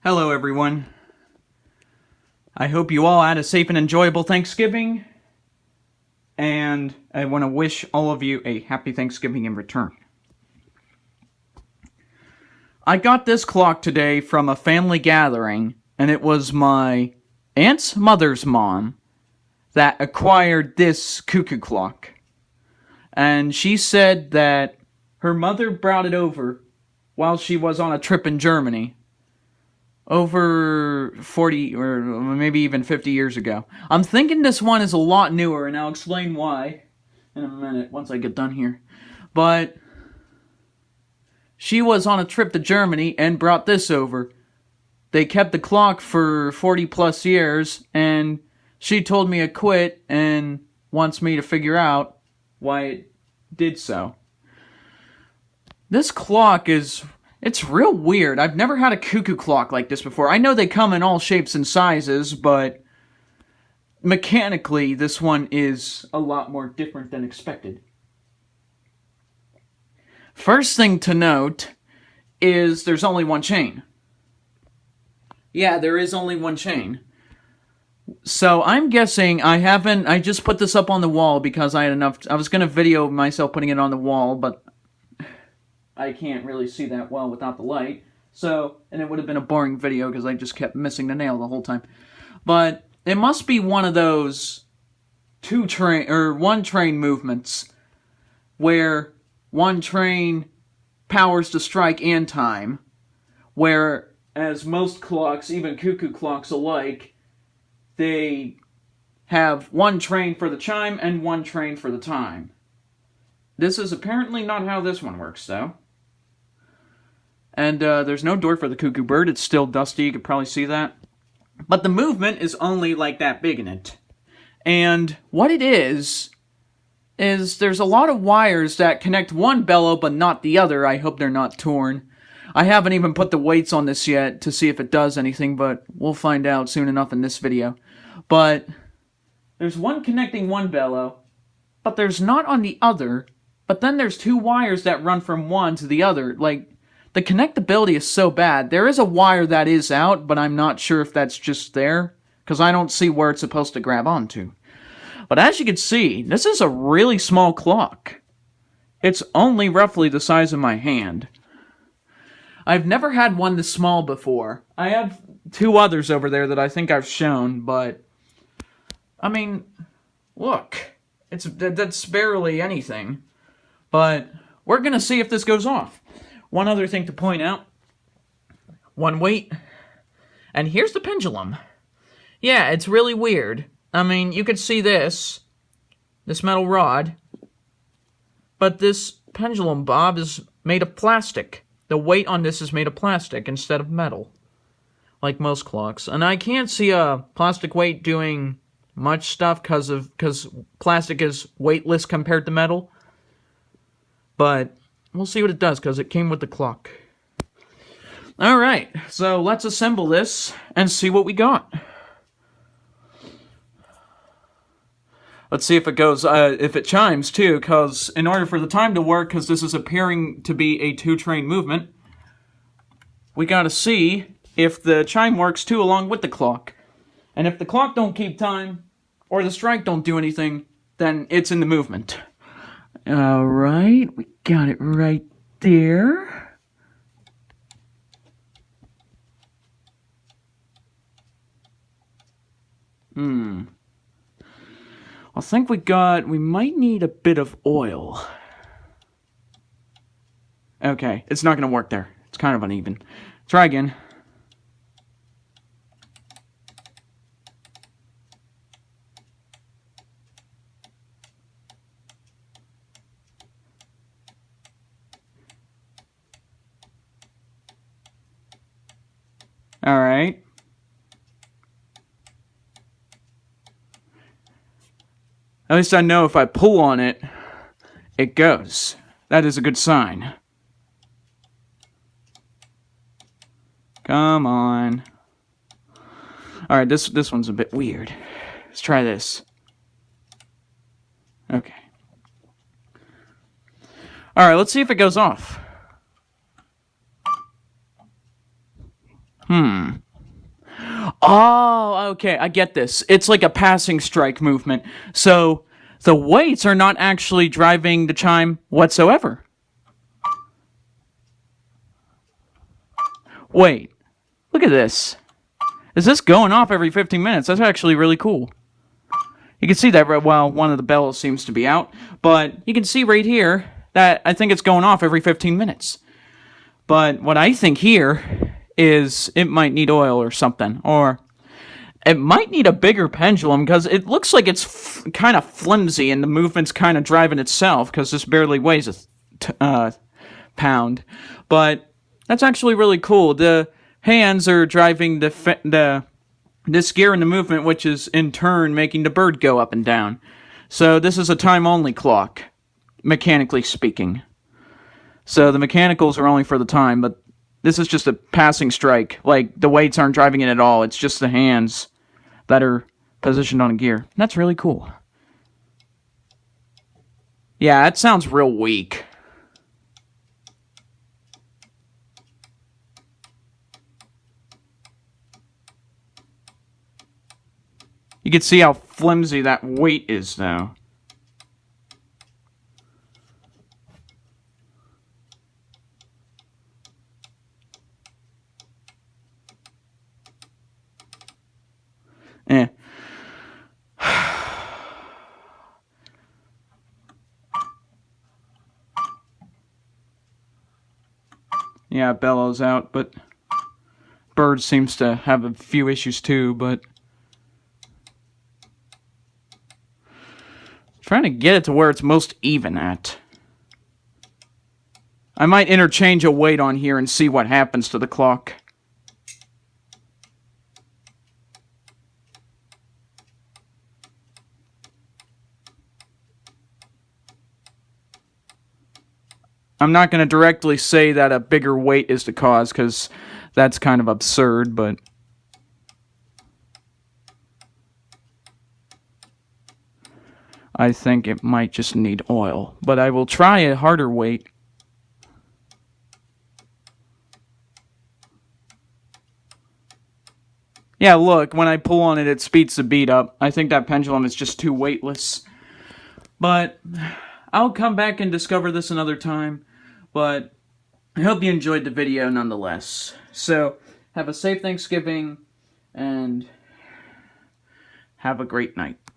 Hello, everyone. I hope you all had a safe and enjoyable Thanksgiving, and I want to wish all of you a happy Thanksgiving in return. I got this clock today from a family gathering, and it was my aunt's mother's mom that acquired this cuckoo clock. And she said that her mother brought it over while she was on a trip in Germany over 40 or maybe even 50 years ago. I'm thinking this one is a lot newer, and I'll explain why in a minute once I get done here. But she was on a trip to Germany and brought this over. They kept the clock for 40 plus years, and she told me to quit and wants me to figure out why it did so. This clock it's real weird. I've never had a cuckoo clock like this before. I know they come in all shapes and sizes, but mechanically, this one is a lot more different than expected. First thing to note is there's only one chain. Yeah, there is only one chain. So I'm guessing I just put this up on the wall because I had enough. I was going to video myself putting it on the wall, but I can't really see that well without the light. And it would have been a boring video because I just kept missing the nail the whole time. But it must be one of those one train movements where one train powers the strike and time, whereas most clocks, even cuckoo clocks alike, they have one train for the chime and one train for the time. This is apparently not how this one works, though. And there's no door for the cuckoo bird. It's still dusty. You could probably see that. But the movement is only like that big in it. And what it is there's a lot of wires that connect one bellow but not the other. I hope they're not torn. I haven't even put the weights on this yet to see if it does anything, but we'll find out soon enough in this video. But there's one connecting one bellow, but there's not on the other. But then there's two wires that run from one to the other. Like, the connectability is so bad. There is a wire that is out, but I'm not sure if that's just there, because I don't see where it's supposed to grab onto. But as you can see, this is a really small clock. It's only roughly the size of my hand. I've never had one this small before. I have two others over there that I think I've shown, but I mean, look, that's barely anything. But we're going to see if this goes off. One other thing to point out. One weight. And here's the pendulum. Yeah, it's really weird. I mean, you could see this metal rod. But this pendulum bob is made of plastic. The weight on this is made of plastic instead of metal, like most clocks. And I can't see a plastic weight doing much stuff because plastic is weightless compared to metal. But we'll see what it does because it came with the clock. Alright, so let's assemble this and see what we got. Let's see if it goes, if it chimes too, because in order for the time to work, because this is appearing to be a two-train movement, we gotta see if the chime works too along with the clock. And if the clock don't keep time, or the strike don't do anything, then it's in the movement. Alright, we got it right there. I think we might need a bit of oil. Okay, it's not going to work there. It's kind of uneven. Try again. Alright. At least I know if I pull on it, it goes. That is a good sign. Come on. Alright, this one's a bit weird. Let's try this. Okay. Alright, let's see if it goes off. Oh, okay, I get this. It's like a passing strike movement. So the weights are not actually driving the chime whatsoever. Wait, look at this. Is this going off every 15 minutes? That's actually really cool. You can see that, well, one of the bells seems to be out, but you can see right here that I think it's going off every 15 minutes. But what I think here is it might need oil or something, or it might need a bigger pendulum because it looks like it's kind of flimsy and the movement's kind of driving itself because this barely weighs a pound. But that's actually really cool. The hands are driving this gear in the movement, which is in turn making the bird go up and down. So this is a time-only clock, mechanically speaking. So the mechanicals are only for the time, but this is just a passing strike. Like, the weights aren't driving it at all. It's just the hands that are positioned on a gear. That's really cool. Yeah, that sounds real weak. You can see how flimsy that weight is, though. Eh. Yeah, bellows out, but bird seems to have a few issues too, but trying to get it to where it's most even at. I might interchange a weight on here and see what happens to the clock. I'm not going to directly say that a bigger weight is the cause, because that's kind of absurd, but I think it might just need oil. But I will try a harder weight. Yeah, look, when I pull on it, it speeds the beat up. I think that pendulum is just too weightless. But I'll come back and discover this another time. But I hope you enjoyed the video nonetheless. So, have a safe Thanksgiving, and have a great night.